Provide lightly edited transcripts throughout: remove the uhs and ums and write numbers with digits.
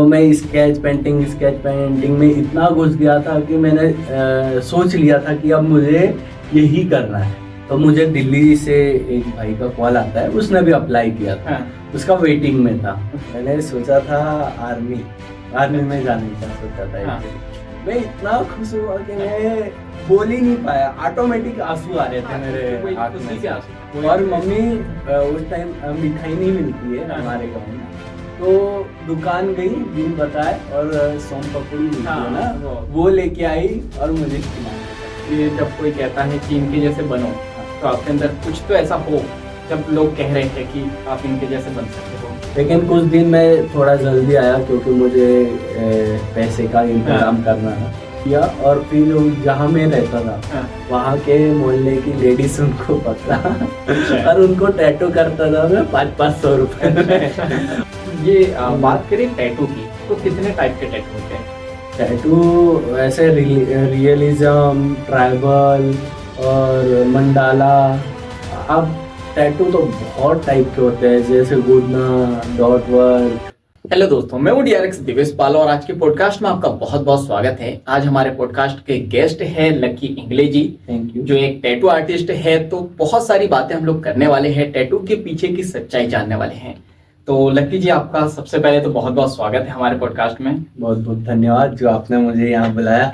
तो मैं sketch painting में इतना घुस गया था कि मैंने सोच लिया था कि अब मुझे यही करना है। तो मुझे दिल्ली से एक भाई का कॉल आता है, उसने भी अप्लाई किया था। उसका वेटिंग में था। मैंने सोचा था आर्मी में जाने का सोचा था। मैं इतना खुश हुआ कि मैं बोल ही नहीं पाया, ऑटोमेटिक आंसू आ रहे थे मेरे आंख में। और मम्मी उस टाइम मिठाई नहीं मिलती है हमारे गाँव में, तो दुकान गई, बिल बताए और सोन पपड़ी मिलती है ना, वो लेके आई और मुझे खिलाया। ये जब कोई कहता है कि इनके जैसे बनो, तो आपके अंदर कुछ तो ऐसा हो जब लोग कह रहे हैं कि आप इनके जैसे बन सकते हो। लेकिन कुछ दिन मैं थोड़ा जल्दी आया क्योंकि मुझे पैसे का इंतजाम करना किया। और फिर जहाँ मैं रहता था वहाँ के मोहल्ले की लेडीज उनको पकड़ा और उनको टैटू करता था मैं 500-500 रुपए। ये बात करें टैटू की, तो कितने टाइप के टैटू होते हैं? टैटू ऐसे रियलिज्म, ट्राइबल और मंडाला। अब टैटू तो बहुत टाइप के होते हैं, जैसे गुडना, डॉट वर्क। हेलो दोस्तों, मैं हूँ DRX दिवेश पाल और आज के पॉडकास्ट में आपका बहुत बहुत स्वागत है। आज हमारे पॉडकास्ट के गेस्ट है लकी इंगले जी, थैंक यू। जो एक टैटू आर्टिस्ट है। तो बहुत सारी बातें हम लोग करने वाले हैं, टैटू के पीछे की सच्चाई जानने वाले हैं। तो लकी जी, आपका सबसे पहले तो बहुत बहुत स्वागत है हमारे पॉडकास्ट में। बहुत बहुत धन्यवाद जो आपने मुझे यहाँ बुलाया।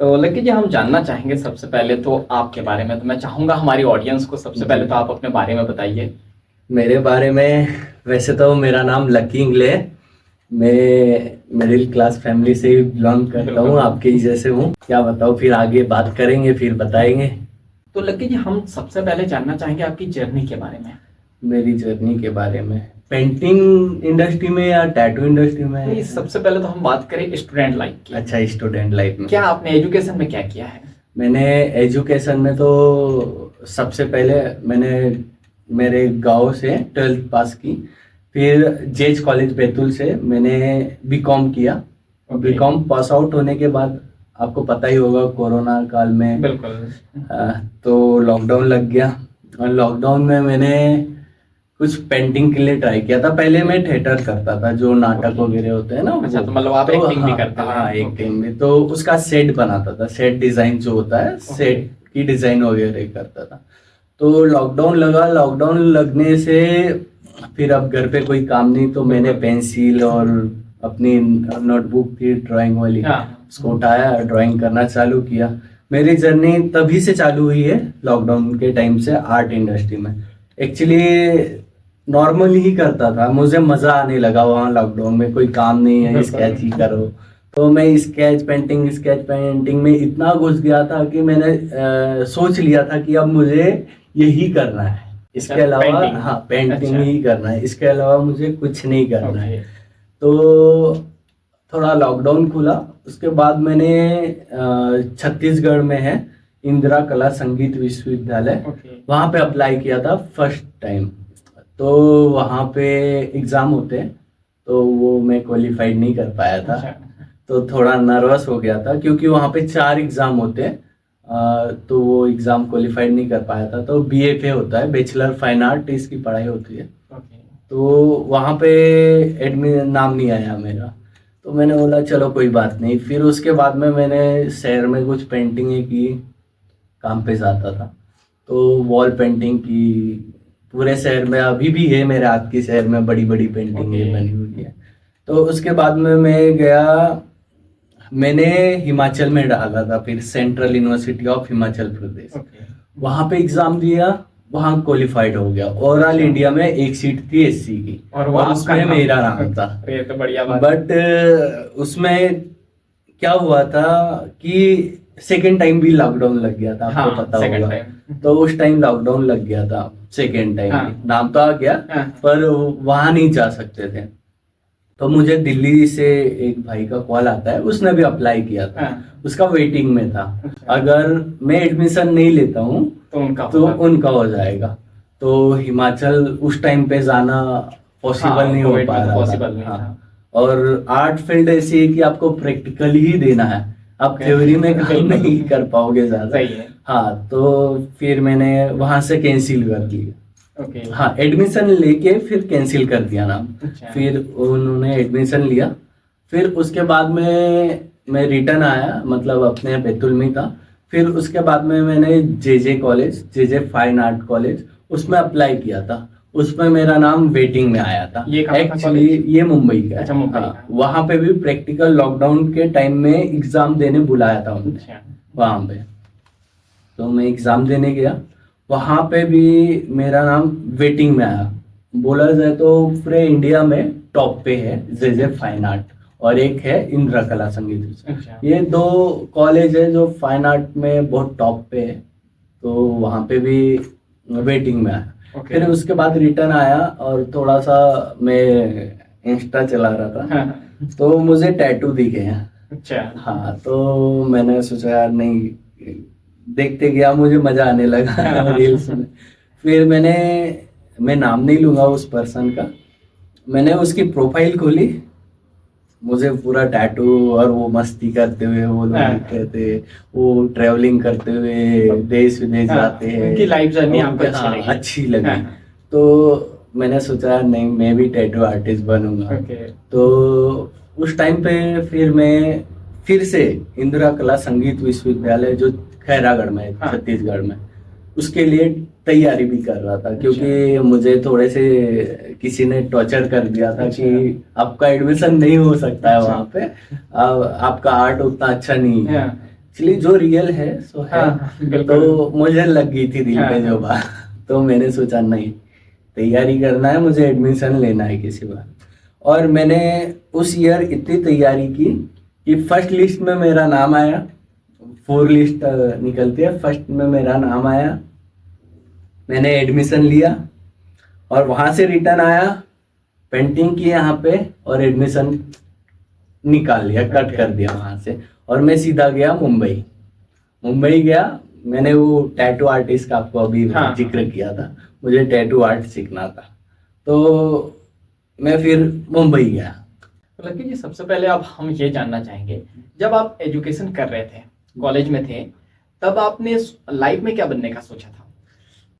तो लकी जी, हम जानना चाहेंगे सबसे पहले तो आपके बारे में। तो मैं चाहूंगा हमारी ऑडियंस को सबसे पहले तो आप अपने बारे में बताइए। मेरे बारे में वैसे तो मेरा नाम लकी इंगले है। मैं मिडिल क्लास फैमिली से ही बिलोंग करता हूँ, आपके ही जैसे हूँ। क्या बताओ, फिर आगे बात करेंगे, फिर बताएंगे। तो लकी जी, हम सबसे पहले जानना चाहेंगे आपकी जर्नी के बारे में। मेरी जर्नी के बारे में, पेंटिंग इंडस्ट्री में या टैटू इंडस्ट्री में? सबसे पहले तो हम बात करें स्टूडेंट लाइफ की। अच्छा, स्टूडेंट लाइफ में क्या आपने एजुकेशन में क्या किया है? मैंने एजुकेशन में तो सबसे पहले मैंने मेरे गांव से 12th पास की। फिर जेज कॉलेज बैतूल से मैंने बीकॉम किया। बीकॉम पास आउट होने के बाद आपको पता ही होगा कोरोना काल में बिल्कुल तो लॉकडाउन लग गया। और लॉकडाउन में मैंने कुछ पेंटिंग के लिए ट्राई किया था। पहले मैं थिएटर करता था, जो नाटक वगैरह होते हैं ना। अच्छा, तो मतलब आप एक्टिंग भी करते हैं? हाँ, एक्टिंग में तो उसका सेट बनाता था, सेट डिजाइन जो होता है, सेट की डिजाइन वगैरह करता था। तो लॉकडाउन लगा, लॉकडाउन लगने से फिर अब घर पे कोई काम नहीं, तो मैंने पेंसिल और अपनी नोटबुक थी ड्राइंग वाली, उसको उठाया, ड्राइंग करना चालू किया। मेरी जर्नी तभी से चालू हुई है, लॉकडाउन के टाइम से, आर्ट इंडस्ट्री में। एक्चुअली नॉर्मल ही करता था, मुझे मजा आने लगा वहाँ लॉकडाउन में। कोई काम नहीं है, स्केच ही करो। तो मैं स्केच पेंटिंग में इतना घुस गया था कि मैंने सोच लिया था कि अब मुझे यही करना है, इसके अलावा पेंटिंग ही करना है, इसके अलावा मुझे कुछ नहीं करना है। तो थोड़ा लॉकडाउन खुला, उसके बाद मैंने छत्तीसगढ़ में है इंदिरा कला संगीत विश्वविद्यालय, वहाँ पे अप्लाई किया था फर्स्ट टाइम। तो वहाँ पे एग्ज़ाम होते हैं, तो वो मैं क्वालिफाइड नहीं कर पाया था। तो थोड़ा नर्वस हो गया था क्योंकि वहाँ पे 4 एग्ज़ाम होते हैं, तो वो एग्ज़ाम क्वालिफाइड नहीं कर पाया था। तो BFA होता है, बैचलर फाइन आर्ट, इसकी पढ़ाई होती है। तो वहाँ पे नाम नहीं आया मेरा। तो मैंने बोला चलो कोई बात नहीं। फिर उसके बाद में मैंने शहर में कुछ पेंटिंगें की, काम पे जाता था, तो वॉल पेंटिंग की पूरे शहर में। अभी भी है मेरे हाथ की शहर में बड़ी बड़ी पेंटिंगें बनी हुई है। तो उसके बाद में मैं गया, मैंने हिमाचल में डाला था, फिर central university of Himachal Pradesh. वहाँ पे एग्जाम दिया, वहाँ क्वालिफाइड हो गया। ओवरऑल इंडिया में एक सीट थी SC की और उसमें मेरा नाम था। तो बढ़िया बात। बट उसमें क्या हुआ था कि सेकेंड टाइम भी लॉकडाउन लग गया था, आपको पता होगा। तो उस टाइम लॉकडाउन लग गया था सेकेंड टाइम भी। नाम तो आ गया पर वहां नहीं जा सकते थे। तो मुझे दिल्ली से एक भाई का कॉल आता है, उसने भी अप्लाई किया था, उसका वेटिंग में था। अगर मैं एडमिशन नहीं लेता हूँ तो उनका हो जाएगा। तो हिमाचल उस टाइम पे जाना पॉसिबल नहीं हो पा रहा था। और आर्ट फील्ड ऐसी है कि आपको प्रैक्टिकल ही देना है, आप थ्योरी में काम नहीं कर पाओगे ज्यादा। हाँ, तो फिर मैंने वहां से कैंसिल कर दिया। हाँ, एडमिशन लेके फिर कैंसिल कर दिया नाम। फिर उन्होंने एडमिशन लिया फिर उसके बाद में मैं रिटर्न आया, मतलब अपने बैतुल में था। फिर उसके बाद में मैंने जे कॉलेज, जे फाइन आर्ट कॉलेज, उसमें अप्लाई किया था। उसमें मेरा नाम वेटिंग में आया था। ये कहाँ था एक्चुअली कॉलेज? ये मुंबई का है। अच्छा, मुंबई हाँ, का। वहाँ पे भी प्रैक्टिकल लॉकडाउन के टाइम में एग्जाम देने बुलाया था उन्होंने अच्छा। वहाँ पे। तो मैं एग्जाम देने गया, वहाँ पे भी मेरा नाम वेटिंग में आया। बोला जाए तो पूरे इंडिया में टॉप पे है जे फाइन आर्ट, और एक है इंदिरा कला संगीत विश्व। अच्छा। ये दो कॉलेज है जो फाइन आर्ट में बहुत टॉप पे है। तो वहाँ पे भी वेटिंग में आया। ओके। फिर उसके बाद रिटर्न आया और थोड़ा सा मैं इंस्टा चला रहा था, हाँ। तो मुझे टैटू दिखे हैं। अच्छा। हाँ, तो मैंने सोचा यार नहीं, देखते गया, मुझे मजा आने लगा रील्स में। फिर मैं नाम नहीं लूंगा उस पर्सन का, मैंने उसकी प्रोफाइल खोली, मुझे पूरा टैटू और वो मस्ती करते हुए वो लोग हाँ। दिख रहे थे। वो ट्रेवलिंग करते हुए देश विदेश हाँ, जाते हैं। उनकी लाइफ जर्नी और आपको अच्छी हाँ, लगी? अच्छी लगी। हाँ। तो मैंने सोचा नहीं, मैं भी टैटू आर्टिस्ट बनूंगा। ओके। तो उस टाइम पे फिर मैं फिर से इंदिरा कला संगीत विश्वविद्यालय जो खैरागढ़ में है, हाँ। छत्तीसगढ़ में, उसके लिए तैयारी भी कर रहा था। क्योंकि मुझे थोड़े से किसी ने टॉर्चर कर दिया था कि आपका एडमिशन नहीं हो सकता है वहाँ पे, आपका आर्ट उतना अच्छा नहीं है। एक्चुअली जो रियल है सो है। तो मुझे लग गई थी दिल पे जो बात। तो मैंने सोचा नहीं, तैयारी करना है, मुझे एडमिशन लेना है किसी बार। और मैंने उस ईयर इतनी तैयारी की कि फर्स्ट लिस्ट में मेरा नाम आया। 4 लिस्ट निकलती है, फर्स्ट में मेरा नाम आया। मैंने एडमिशन लिया और वहां से रिटर्न आया, पेंटिंग की यहाँ पे, और एडमिशन निकाल लिया, कट कर दिया वहां से। और मैं सीधा गया मुंबई। मुंबई गया, मैंने वो टैटू आर्टिस्ट का आपको अभी जिक्र किया था, मुझे टैटू आर्ट सीखना था। तो मैं फिर मुंबई गया। तो लकी जी, सबसे पहले अब हम ये जानना चाहेंगे, जब आप एजुकेशन कर रहे थे, कॉलेज में थे, तब आपने लाइफ में क्या बनने का सोचा था?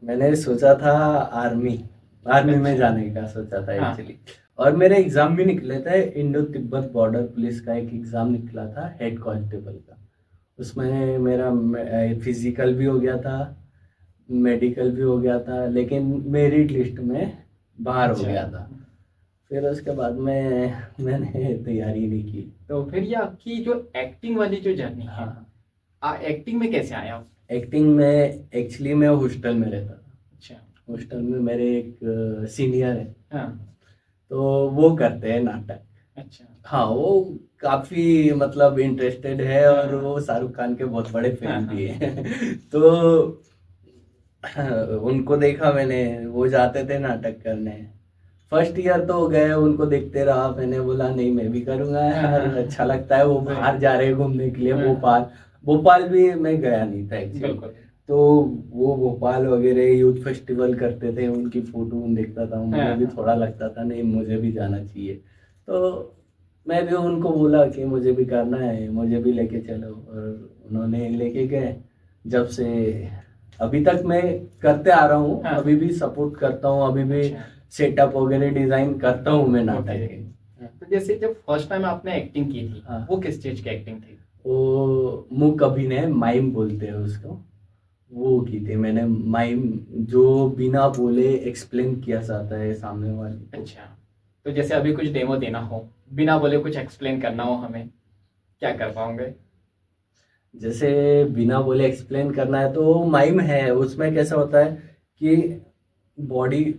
मैंने सोचा था आर्मी में जाने का सोचा था हाँ। एक्चुअली। और मेरे एग्जाम भी निकले थे, इंडो तिब्बत बॉर्डर पुलिस का एक एग्जाम निकला था, हेड कांस्टेबल का। उसमें मेरा फिजिकल भी हो गया था, मेडिकल भी हो गया था, लेकिन मेरिट लिस्ट में बाहर हो गया था। फिर उसके बाद में मैंने तैयारी नहीं की। तो फिर ये आपकी जो एक्टिंग वाली जो जर्नी है, एक्टिंग में कैसे आया आप? एक्टिंग में एक्चुअली मैं हॉस्टल में रहता था। अच्छा। हॉस्टल में मेरे एक सीनियर है, हाँ। तो वो करते हैं नाटक। अच्छा। हाँ, वो काफी मतलब इंटरेस्टेड है, और वो शाहरुख खान के बहुत बड़े फैन भी हैं। तो उनको देखा मैंने, वो जाते थे नाटक करने। फर्स्ट ईयर तो हो गए, उनको देखते रहा, मैंने बोला नहीं मैं भी करूंगा यार, अच्छा लगता है। वो बाहर जा रहे हैं घूमने के लिए, भोपाल। भोपाल भी मैं गया नहीं था एक्चुअली। तो वो भोपाल वगैरह यूथ फेस्टिवल करते थे, उनकी फोटो देखता था, मुझे भी थोड़ा लगता था नहीं मुझे भी जाना चाहिए। तो मैं भी उनको बोला कि मुझे भी करना है, मुझे भी लेके चलो, और उन्होंने लेके गए। जब से अभी तक मैं करते आ रहा हूँ, अभी भी सपोर्ट करता हूँ, अभी भी सेटअप वगैरह डिजाइन करता हूँ मैं नाटक के। तो जैसे जब फर्स्ट टाइम आपने एक्टिंग की थी, वो किस स्टेज की एक्टिंग थी? वो मूक अभिनय, माइम बोलते हैं उसको, वो की थी मैंने। माइम जो बिना बोले एक्सप्लेन किया जाता है सामने वाले को। अच्छा, तो जैसे अभी कुछ डेमो देना हो, बिना बोले कुछ एक्सप्लेन करना हो हमें, क्या कर पाओगे? जैसे बिना बोले एक्सप्लेन करना है तो माइम है, उसमें कैसा होता है कि बॉडी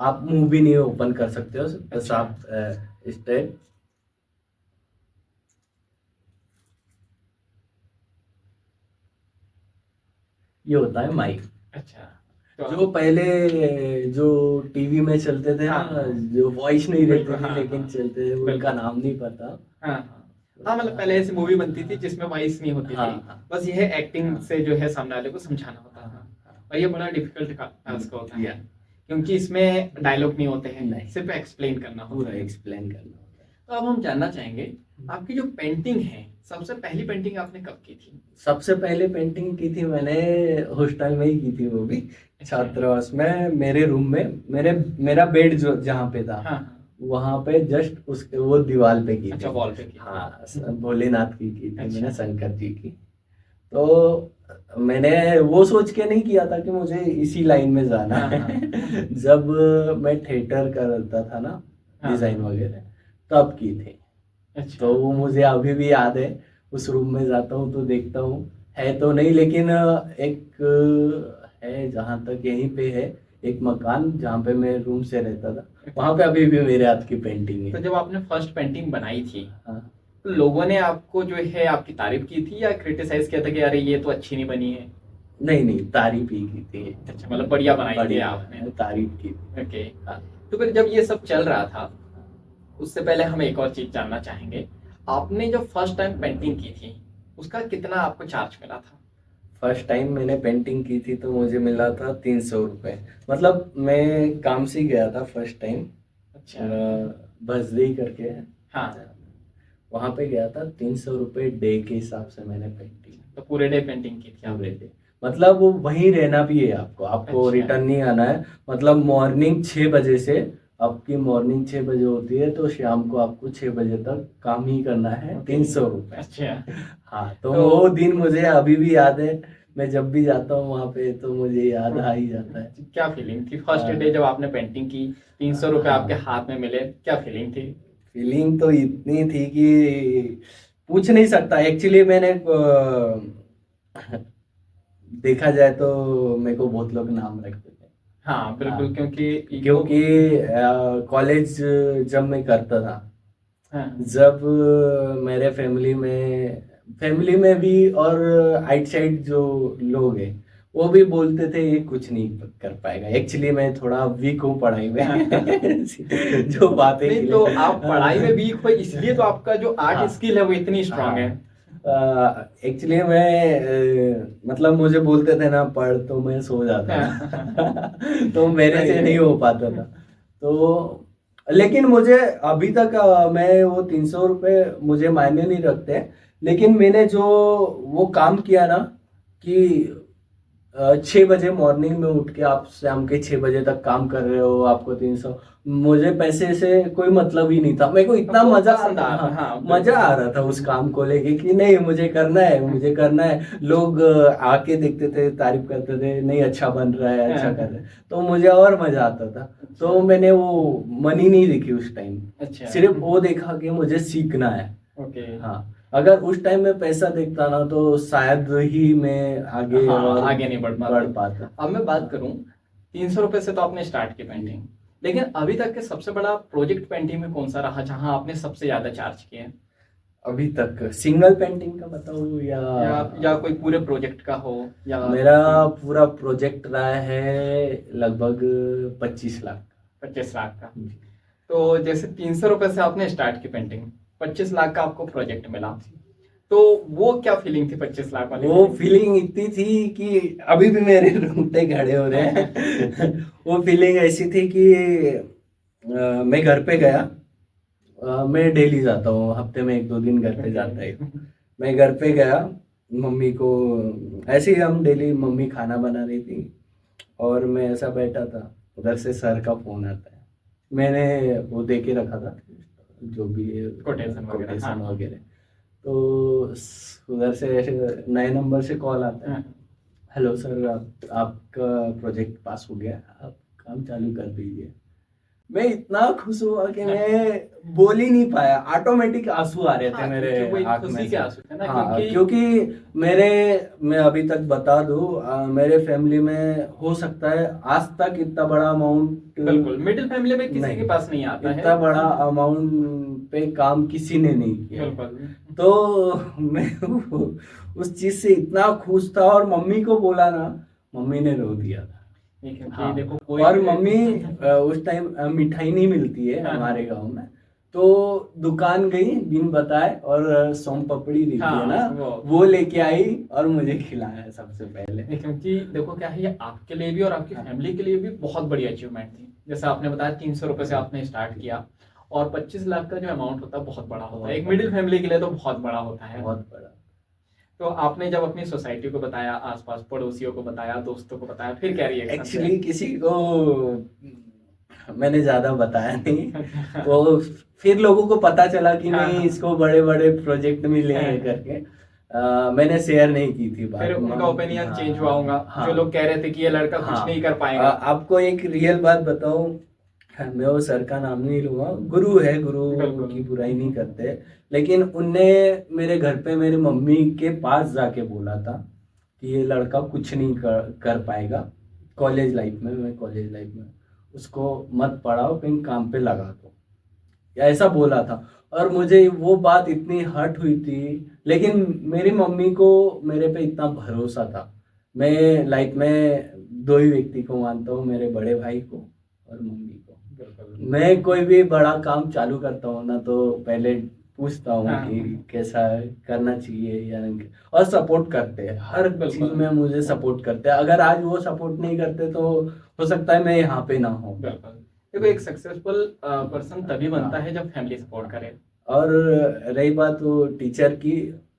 आप मुंह भी नहीं ओपन कर सकते हो, बस आप स्ट्रेट। ये होता है माइक। अच्छा। जो पहले जो टीवी में चलते थे ना, जो वॉइस नहीं रहती थी लेकिन चलते थे, उनका नाम नहीं पता। हाँ मतलब पहले ऐसी मूवी बनती थी जिसमें वॉइस नहीं होती थी, बस यह एक्टिंग से जो है सामने वाले को समझाना होता था। और ये बड़ा डिफिकल्ट टास्क होता है, क्योंकि इसमें डायलॉग नहीं होते हैं, सिर्फ एक्सप्लेन करना होता है। एक्सप्लेन करना होता है। तो अब हम जानना चाहेंगे, आपकी जो पेंटिंग है, सबसे पहली पेंटिंग आपने कब की थी? सबसे पहले पेंटिंग की थी मैंने हॉस्टल में ही की थी, वो भी छात्रावास में। मेरे रूम में मेरा बेड जो जहाँ पे था, वहां पे जस्ट उसके वो दीवार पे की अच्छा, थी। वॉल पे की। हाँ, भोलेनाथ की थी मैंने, अच्छा। शंकर जी की। तो मैंने वो सोच के नहीं किया था कि मुझे इसी लाइन में जाना हाँ, है। हाँ। जब मैं थिएटर करता था ना, हाँ, डिजाइन हाँ। वगैरह, तब की थी। अच्छा। तो वो मुझे अभी भी याद है। उस रूम में जाता हूँ तो देखता हूँ, है तो नहीं, लेकिन एक है, जहाँ तक यहीं पे है एक मकान जहाँ पे मैं रूम से रहता था, वहां पे अभी भी मेरे हाथ की पेंटिंग तो है। जब आपने फर्स्ट पेंटिंग बनाई थी, हाँ। तो लोगों ने आपको जो है आपकी तारीफ की थी या क्रिटिसाइज किया था कि अरे ये तो अच्छी नहीं बनी है? नहीं नहीं, तारीफ ही की थी। अच्छा, मतलब बढ़िया बनाई थी बढ़िया आपने। है, तारीफ की थी। ओके। हाँ। तो फिर जब ये सब चल रहा था, उससे पहले हम एक और चीज जानना चाहेंगे। आपने जो फर्स्ट टाइम पेंटिंग की थी, उसका कितना आपको चार्ज मिला था? फर्स्ट टाइम मैंने पेंटिंग की थी तो मुझे मिला था 300 रुपये। मतलब मैं काम से ही गया था फर्स्ट टाइम, अच्छा। भजदी करके है, हाँ। वहां पे गया था। 300 रुपये डे के हिसाब से मैंने पेंटिंग तो पूरे डे पेंटिंग की थी पूरे आपने? डे। मतलब वो वहीं रहना भी है आपको, आपको अच्छा। रिटर्न नहीं आना है। मतलब मॉर्निंग 6 बजे से, आपकी मॉर्निंग 6 बजे होती है तो शाम को आपको 6 बजे तक काम ही करना है, ओके। 300 रुपये। अच्छा। हाँ, तो तो वो दिन मुझे अभी भी याद है। मैं जब भी जाता हूँ वहां पे तो मुझे याद आ ही जाता है। क्या फीलिंग थी फर्स्ट डे जब आपने पेंटिंग की, 300 रुपये आपके हाँ, हाथ में मिले, क्या फीलिंग थी? फीलिंग तो इतनी थी कि पूछ नहीं सकता। एक्चुअली मैंने देखा जाए तो मेरे को बहुत लोग नाम रखते थे। हाँ हाँ, बिल्कुल, क्योंकि वो। क्योंकि कॉलेज जब मैं करता था, हाँ। जब मेरे फैमिली में भी और आउटसाइड जो लोग हैं, वो भी बोलते थे ये कुछ नहीं कर पाएगा। एक्चुअली मैं थोड़ा वीक हूँ पढ़ाई हाँ। में। जो बातें नहीं, के तो लिए आप पढ़ाई में वीक हो इसलिए तो आपका जो आर्ट हाँ स्किल है वो इतनी स्ट्रांग है। हाँ। एक्चुअली मैं मतलब मुझे बोलते थे ना पढ़, तो मैं सो जाता था। तो मेरे सही से है। नहीं हो पाता था। तो लेकिन मुझे अभी तक मैं वो 300 रुपये मुझे मायने नहीं रखते। लेकिन मैंने जो वो काम किया ना, कि 6 बजे मॉर्निंग में उठ के आप शाम के 6 बजे तक काम कर रहे हो, आपको 300, मुझे पैसे से कोई मतलब ही नहीं था। मेरे को इतना आपको मजा, पसंद आ हाँ, रहा, हाँ मजा बिल्कुल। आ रहा था उस काम को लेके कि नहीं मुझे करना है, मुझे करना है। लोग आके देखते थे, तारीफ करते थे, नहीं अच्छा बन रहा है, अच्छा कर रहा है, तो मुझे और मजा आता था। अच्छा। तो मैंने वो मनी नहीं देखी उस टाइम, अच्छा। सिर्फ वो देखा कि मुझे सीखना है। ओके। हाँ, अगर उस टाइम में पैसा देखता ना तो शायद ही मैं आगे हाँ, और आगे नहीं बढ़ पाते। बढ़ पाता। अब मैं बात करूं, 300 रुपये से तो आपने स्टार्ट की पेंटिंग, लेकिन अभी तक के सबसे बड़ा प्रोजेक्ट पेंटिंग में कौन सा रहा जहां आपने सबसे ज्यादा चार्ज किया है? अभी तक सिंगल पेंटिंग का बताऊँ या या कोई पूरे प्रोजेक्ट का हो, या मेरा पूरा प्रोजेक्ट रहा है लगभग 25 लाख। 25 लाख का? तो जैसे 300 रुपये से आपने स्टार्ट की पेंटिंग, 25 लाख का आपको प्रोजेक्ट मिला, तो वो क्या फीलिंग थी 25 लाख वाली वो फीलिंग? फीलिंग इतनी थी कि अभी भी मेरे रोंगटे खड़े हो रहे हैं। वो फीलिंग ऐसी थी कि मैं घर पे गया। मैं डेली जाता हूँ, हफ्ते में 1-2 दिन घर पे जाता ही हूँ। मैं घर पे गया, मम्मी को ऐसे ही, हम डेली, मम्मी खाना बना रही थी और मैं ऐसा बैठा था, उधर से सर का फोन आता है। मैंने वो दे के रखा था, जो भी है कोटेशन वगैरह, कोटेशन हाँ। वगैरह। तो उधर से ऐसे नए नंबर से कॉल आता है। हाँ। हेलो सर, आपका प्रोजेक्ट पास हो गया, आप काम चालू कर दीजिए। मैं इतना खुश हुआ कि मैं बोल ही नहीं पाया, ऑटोमेटिक आंसू आ रहे थे हाँ, मेरे क्योंकि वो एक आंख में खुशी के से। आंसू थे ना, हाँ, क्योंकि क्योंकि मेरे मैं अभी तक बता दूं, मेरे फैमिली में हो सकता है आज तक इतना बड़ा अमाउंट बिल्कुल मिडिल फैमिली में किसी के नहीं, पास नहीं आता है। इतना बड़ा अमाउंट पे काम किसी ने नहीं किया है। बिल्कुल। तो मैं उस चीज से इतना खुश था, और मम्मी को बोला ना, मम्मी ने रो दिया था। नहीं, क्योंकि हाँ, देखो कोई और मम्मी उस टाइम मिठाई नहीं मिलती है हाँ, हमारे हाँ। गांव में, तो दुकान गई बिन बताए और सोम पपड़ी देती है हाँ, ना, वो लेके आई और मुझे खिलाया सबसे पहले। नहीं, क्योंकि देखो क्या है, ये आपके लिए भी और आपकी हाँ, फैमिली के लिए भी बहुत बड़ी अचीवमेंट थी। जैसे आपने बताया 300 रुपये से आपने स्टार्ट किया, और 25 लाख का जो अमाउंट होता है बहुत बड़ा होता है, एक बहुत मिडिल फैमिली के लिए तो बहुत बड़ा होता है। बहुत बड़ा। तो आपने जब अपनी सोसाइटी को बताया, आसपास पड़ोसियों को बताया, दोस्तों को बताया, फिर क्या रिएक्शन थे? एक्चुअली किसी को मैंने ज्यादा बताया नहीं। वो फिर लोगों को पता चला कि हाँ, नहीं हाँ। इसको बड़े बड़े प्रोजेक्ट मिले हैं हाँ, करके। मैंने शेयर नहीं की थी फिर बात। उनका ओपिनियन चेंज हुआ होगा, हाँ जो लोग कह रहे थे कि ये लड़का कुछ हाँ। नहीं कर पाएगा। आपको एक रियल बात बताऊं, मैं वो सर का नाम नहीं लूंगा, गुरु है, गुरु बिल्कुल। की बुराई नहीं करते, लेकिन उनने मेरे घर पे मेरी मम्मी के पास जाके बोला था कि ये लड़का कुछ नहीं कर पाएगा कॉलेज लाइफ में, मैं कॉलेज लाइफ में उसको मत पढ़ाओ, कहीं काम पे लगा दो, या ऐसा बोला था। और मुझे वो बात इतनी हर्ट हुई थी, लेकिन मेरी मम्मी को मेरे पे इतना भरोसा था। मैं लाइफ में दो ही व्यक्ति को मानता हूँ, मेरे बड़े भाई को और मम्मी को। बिल्कुल। मैं कोई भी बड़ा काम चालू करता हूँ ना, तो पहले पूछता हूँ हाँ, कि कैसा करना चाहिए या नहीं, और सपोर्ट करते हैं हर बिल्कुल। चीज में, मुझे सपोर्ट करते हैं। अगर आज वो सपोर्ट नहीं करते तो हो सकता है मैं यहाँ पे ना हूँ। बिल्कुल। देखो, एक सक्सेसफुल पर्सन तभी बनता है जब फैमिली सपोर्ट करे। और रही बात वो टीचर की,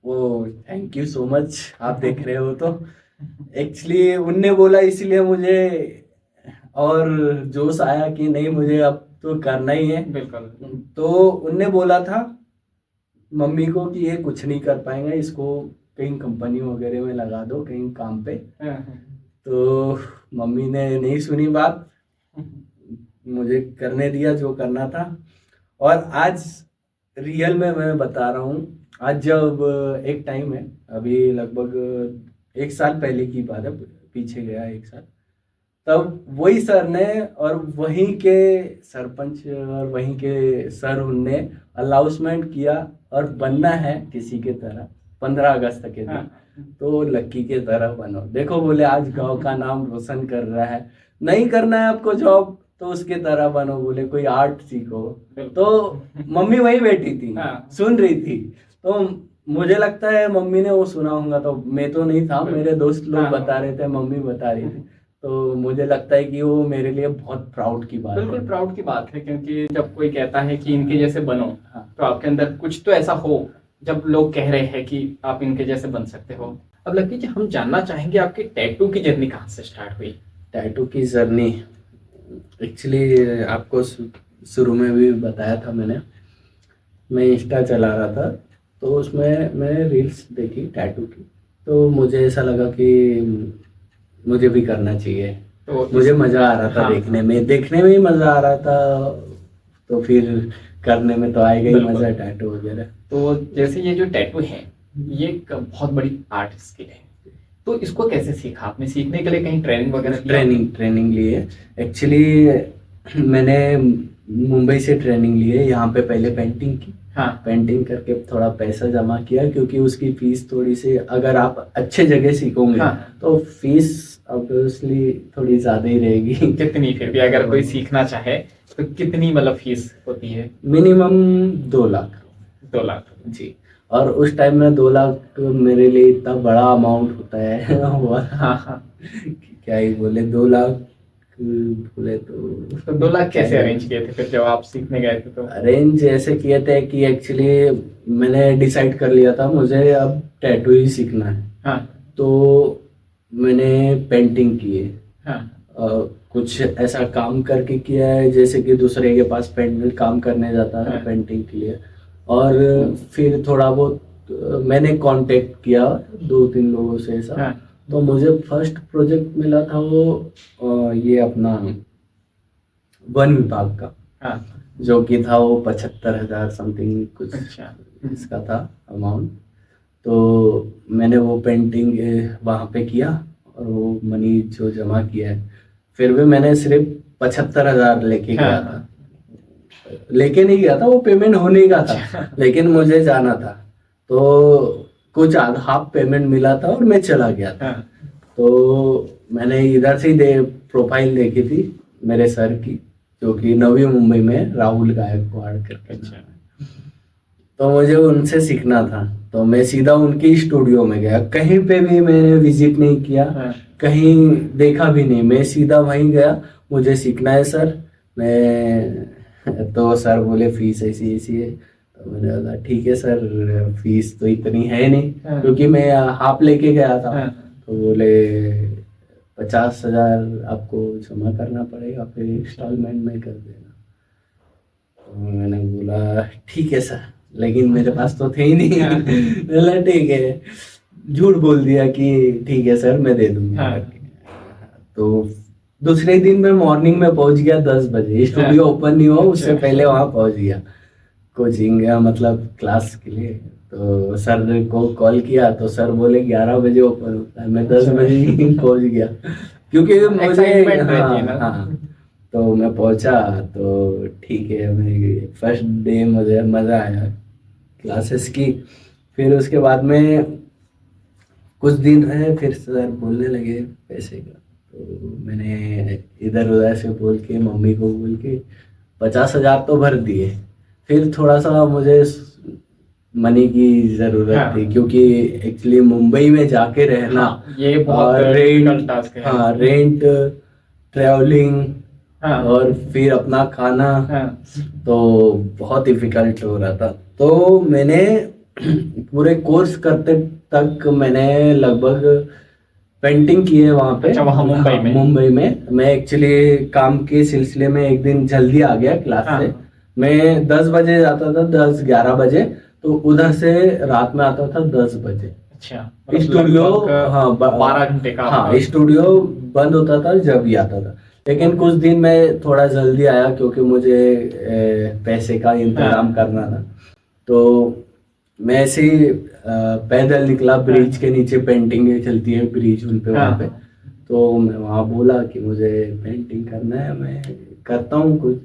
वो थैंक यू सो मच, आप देख रहे हो तो एक्चुअली उनने बोला इसलिए मुझे और जोश आया कि नहीं मुझे अब तो करना ही है। बिल्कुल। तो उनने बोला था मम्मी को कि ये कुछ नहीं कर पाएंगे, इसको कहीं कंपनी वगैरह में लगा दो, कहीं काम पे। हाँ, तो मम्मी ने नहीं सुनी बात, मुझे करने दिया जो करना था। और आज रियल में मैं बता रहा हूँ, आज जब एक टाइम है, अभी लगभग एक साल पहले की बात है, पीछे गया एक साल, तब वही सर ने और वहीं के सरपंच और वहीं के सर उनने अनाउंसमेंट किया, और बनना है किसी के तरह 15 अगस्त के दिन, हाँ। तो लक्की के तरह बनो। देखो बोले आज गांव का नाम रोशन कर रहा है, नहीं करना है आपको जॉब तो उसके तरह बनो, बोले कोई आर्ट सीखो। तो मम्मी वही बैठी थी, हाँ। सुन रही थी। तो मुझे लगता है मम्मी ने वो सुना होगा, तो मैं तो नहीं था, मेरे दोस्त लोग हाँ। बता रहे थे, मम्मी बता रही थी। तो मुझे लगता है कि वो मेरे लिए बहुत प्राउड की बात बिल्कुल है। प्राउड की बात है, क्योंकि जब कोई कहता है कि इनके जैसे बनो, हाँ। तो आपके अंदर कुछ तो ऐसा हो, जब लोग कह रहे हैं कि आप इनके जैसे बन सकते हो। अब लकी जी, हम जानना चाहेंगे आपकी टैटू की जर्नी कहाँ से स्टार्ट हुई? टैटू की जर्नी एक्चुअली आपको शुरू में भी बताया था मैंने, मैं इंस्टा चला रहा था, तो उसमें मैंने रील्स देखी टैटू की, तो मुझे ऐसा लगा कि मुझे भी करना चाहिए। तो मुझे मजा आ रहा था, हाँ। देखने में ही मजा आ रहा था, तो फिर करने में तो आएगा ही बिल्कुल। मजा, टैटू वगैरह। तो जैसे ये जो टैटू है, ये एक बहुत बड़ी आर्ट स्किल है, तो इसको कैसे सीखा आपने? सीखने के लिए कहीं ट्रेनिंग वगैरह लिया? ट्रेनिंग लिए एक्चुअली, मैंने मुंबई से ट्रेनिंग ली है, यहाँ पे पहले पेंटिंग की। हाँ। पेंटिंग करके थोड़ा पैसा जमा किया, क्योंकि उसकी फीस थोड़ी सी, अगर आप अच्छे जगह सीखोगे हाँ। तो फीस ऑब्वियसली थोड़ी ज्यादा ही रहेगी। कितनी फिर भी अगर कोई सीखना चाहे तो कितनी मतलब फीस होती है? मिनिमम 2 लाख। 2 लाख। जी। और उस टाइम में 2 लाख मेरे लिए इतना बड़ा अमाउंट होता है हुआ। हाँ, हाँ। क्या ही बोले, 2 लाख बोले तो 2 लाख कैसे अरेंज किए थे फिर जब आप सीखने गए थे? तो अरेंज ऐसे किए थे कि एक्चुअली मैंने डिसाइड कर लिया था मुझे अब टैटू ही सीखना है। हाँ। तो मैंने पेंटिंग की है, हाँ। कुछ ऐसा काम करके किया है, जैसे कि दूसरे के पास पेंट काम करने जाता है हाँ। पेंटिंग के लिए। और फिर थोड़ा बहुत मैंने कांटेक्ट किया 2-3 लोगों से ऐसा। हाँ। तो मुझे फर्स्ट प्रोजेक्ट मिला था वो ये अपना वन विभाग का, हाँ। जो कि था वो 75,000 समथिंग कुछ अच्छा। इसका था अमाउंट। तो मैंने वो पेंटिंग वहाँ पे किया, और वो मनी जो जमा किया है, फिर भी मैंने सिर्फ 75,000 लेके गया हाँ। था, लेके नहीं गया था, वो पेमेंट होने का था, लेकिन मुझे जाना था, तो कुछ हाफ पेमेंट मिला था और मैं चला गया था। हाँ। तो मैंने इधर से ही प्रोफाइल देखी थी मेरे सर की, जो कि नवी मुंबई में राहुल गायकवाड़ करके। अच्छा। तो मुझे उनसे सीखना था, तो मैं सीधा उनकी स्टूडियो में गया, कहीं पे भी मैंने विजिट नहीं किया। हाँ। कहीं देखा भी नहीं, मैं सीधा वहीं गया, मुझे सीखना है सर। मैं तो सर बोले फीस ऐसी ऐसी है, तो मैंने बोला ठीक है सर, फीस तो इतनी है नहीं, हाँ। क्योंकि मैं हाफ लेके गया था। हाँ। तो बोले 50,000 आपको जमा करना पड़ेगा, फिर इंस्टॉलमेंट में कर देना। तो मैंने बोला ठीक है सर, लेकिन मेरे पास तो थे ही नहीं। बोला ठीक है, झूठ बोल दिया कि ठीक है सर मैं दे दूंगा। हाँ। तो दूसरे दिन मैं मॉर्निंग में पहुंच गया 10 बजे, स्टूडियो ओपन नहीं हुआ उससे पहले वहां पहुंच गया कोचिंग मतलब क्लास के लिए। तो सर को कॉल किया तो सर बोले 11 बजे ओपन होता है, मैं 10 बजे ही पहुंच गया क्योंकि मुझे Excitement रहती है ना। हाँ। तो मैं पहुंचा तो ठीक है, मैं फर्स्ट डे मुझे मज़ा आया क्लासेस की। फिर उसके बाद में कुछ दिन रहे, फिर सर बोलने लगे पैसे का। तो मैंने इधर उधर से बोल के मम्मी को बोल के 50,000 तो भर दिए। फिर थोड़ा सा मुझे मनी की ज़रूरत हाँ। थी, क्योंकि एक्चुअली मुंबई में जाके रहना हाँ, ये बहुत और difficult task है। हाँ रेंट, ट्रैवलिंग हाँ। और फिर अपना खाना, हाँ। तो बहुत डिफिकल्ट हो रहा था। तो मैंने पूरे कोर्स करते तक मैंने लगभग पेंटिंग की है वहाँ पे। अच्छा, वहाँ मुंबई हाँ, में? मुंबई में। मैं एक्चुअली काम के सिलसिले में एक दिन जल्दी आ गया क्लास हाँ। से। मैं 10 बजे जाता था, 10-11 बजे, तो उधर से रात में आता था 10 बजे। अच्छा, स्टूडियो हाँ 12 घंटे का हाँ आपका। स्टूडियो बंद होता था जब ही आता था। लेकिन कुछ दिन मैं थोड़ा जल्दी आया क्योंकि मुझे पैसे का इंतजाम हाँ। करना था। तो मैं ऐसे ही पैदल निकला, ब्रिज के नीचे पेंटिंग चलती है, ब्रिज उन पे वहाँ पे। तो मैं वहाँ बोला कि मुझे पेंटिंग करना है, मैं करता हूँ कुछ।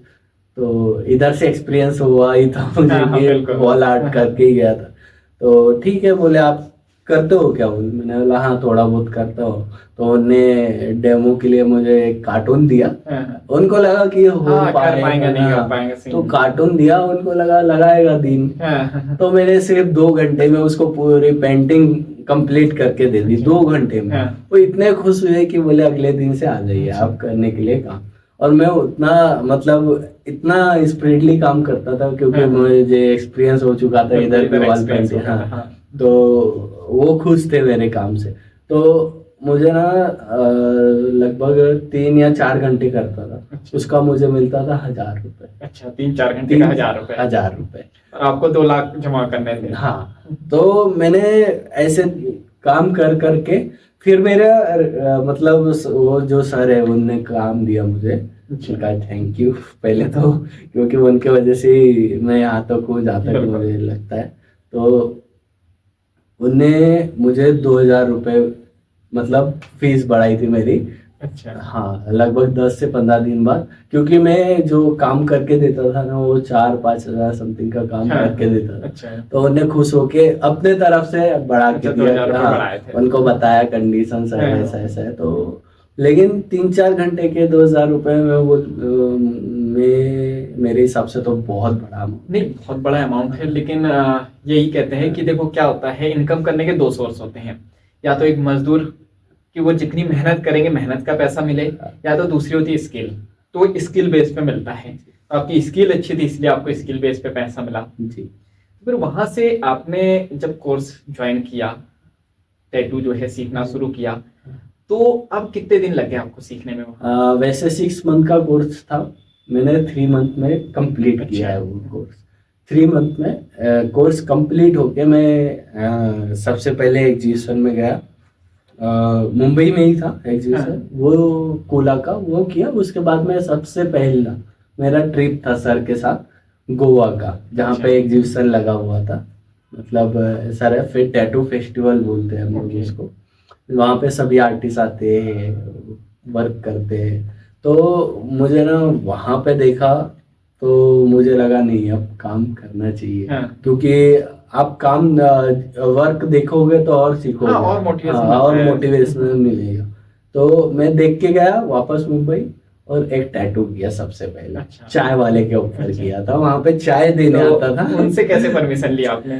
तो इधर से एक्सपीरियंस हुआ ही था मुझे हाँ, कि बिल्कुल। वॉल आर्ट करके ही गया था। तो ठीक है बोले आप करते हो क्या? बोले मैंने बोला हाँ थोड़ा बहुत करता हूँ। तो उन्होंने डेमो के लिए मुझे एक कार्टून दिया। हाँ। उनको लगा कि हो हाँ, कर पाएंगे नहीं हाँ। कर पाएंगे तो सीन। कार्टून दिया, उनको लगा लगाएगा दिन। हाँ। तो मैंने सिर्फ 2 घंटे में उसको पूरी पेंटिंग कंप्लीट करके दे दी, 2 घंटे में। हाँ। वो इतने खुश हुए कि बोले अगले दिन से आ जाइए आप करने के लिए काम। और मैं उतना मतलब इतना स्प्रीडली काम करता था क्योंकि हाँ। मुझे एक्सपीरियंस हो चुका था इधर इधर भी वॉल experience पेंटिंग। हो गया था, हाँ, हाँ। तो वो खुश थे मेरे काम से। तो मुझे ना लगभग 3 या 4 घंटे करता था, अच्छा। उसका मुझे मिलता था 1,000 रुपए। अच्छा, 3-4 घंटे का 1000 रुपए। 1,000 रुपए। और आपको 2 लाख जमा करने थे। हाँ, तो मैंने ऐसे काम कर करके फिर मेरा मतलब वो जो सर है उनने काम दिया मुझे, उनका थैंक यू पहले तो, क्योंकि उनके वजह से ही मैं यहाँ तक हूँ जहाँ तक बिल्कुल। मुझे लगता है। तो उनने मुझे 2,000 रुपये मतलब फीस बढ़ाई थी मेरी। अच्छा। हाँ, लगभग 10 से 15 दिन बाद, क्योंकि मैं जो काम करके देता था ना वो 4-5 हजार समथिंग का काम हाँ। करके देता था। अच्छा। तो उन्हें खुश होके अपने तरफ से बढ़ा के अच्छा, दिया 2,000 कि रुपए हाँ, बढ़ाए थे। उनको बताया कंडीशन सर हाँ। ऐसा ऐसा है। तो लेकिन 3-4 घंटे के 2,000 रुपये में वो मेरे हिसाब से तो बहुत बड़ा amount नहीं, बहुत बड़ा अमाउंट है, लेकिन यही कहते हैं कि देखो क्या होता है, इनकम करने के 2 सोर्स होते हैं। या तो एक मजदूर कि वो जितनी मेहनत करेंगे मेहनत का पैसा मिले, या तो दूसरी होती है स्किल। तो स्किल बेस पे मिलता है। तो आपकी स्किल अच्छी थी इसलिए आपको स्किल बेस पे पैसा मिला। जी। फिर वहां से आपने जब कोर्स ज्वाइन किया, टैटू जो है सीखना शुरू किया, तो अब कितने दिन लगे आपको सीखने में वहाँ? वैसे 6 मंथ का कोर्स था, मैंने 3 मंथ में कंप्लीट किया है वो कोर्स। 3 मंथ में कोर्स कंप्लीट होके मैं सबसे पहले एग्जीबिशन में गया। मुंबई में ही था एग्जीबिशन, हाँ। वो कोला का वो किया। उसके बाद में सबसे पहला मेरा ट्रिप था सर के साथ गोवा का, जहाँ अच्छा। पे एग्जीबिशन लगा हुआ था। मतलब सर फिर टैटू फेस्टिवल बोलते हैं हम लोग Okay. उसको। वहाँ पे सभी आर्टिस्ट आते हैं, वर्क करते हैं। तो मुझे ना वहाँ पे देखा तो मुझे लगा नहीं अब काम करना चाहिए। हाँ। क्योंकि आप काम वर्क देखोगे तो और सीखोगे। हाँ, और motivation हाँ, और मिलता है। मोटिवेशन मिलेगा। तो मैं देख के गया वापस मुंबई और एक टैटू किया सबसे पहले। अच्छा। चाय वाले के ऊपर अच्छा। किया था, वहाँ पे चाय देने तो आता था। उनसे कैसे परमिशन ली आपने?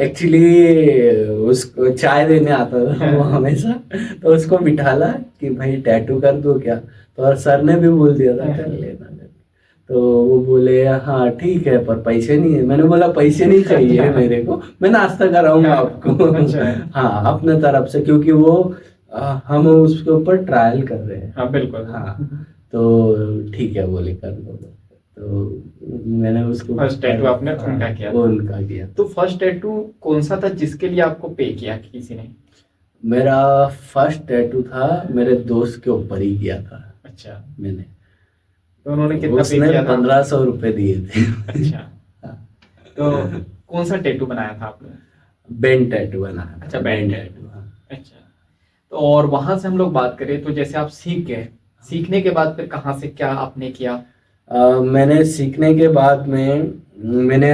एक्चुअली उसको चाय देने आता था वो हमेशा। तो उसको बिठाला कि भाई टैटू कर दो क्या? तो सर ने भी बोल दिया था कर लेना। तो वो बोले हाँ ठीक है पर पैसे नहीं है। मैंने बोला पैसे नहीं चाहिए मेरे को, मैं नाश्ता कराऊंगा आपको। अच्छा। हाँ, अपने तरफ से, क्योंकि वो हम उसके ऊपर ट्रायल कर रहे हैं। हाँ बिल्कुल। हाँ, तो ठीक है बोले कर दो, तो मैंने उसको फर्स्ट टैटू आपने उनका किया था। उनका किया। तो फर्स्ट टैटू कौन सा था जिसके लिए आपको पे किया किसी ने? मेरा फर्स्ट टैटू था मेरे दोस्त के ऊपर ही किया था अच्छा, मैंने। तो उन्होंने कितना पे उसने किया था? 1500 रुपए दिए थे। अच्छा, तो कौन सा टैटू बनाया था आपने? बेन टैटू बना। अच्छा, बेन टैटू। अच्छा, तो और वहां से हम लोग बात करें तो जैसे आप सीख गए, सीखने के बाद फिर कहाँ से क्या आपने किया? मैंने सीखने के बाद में मैंने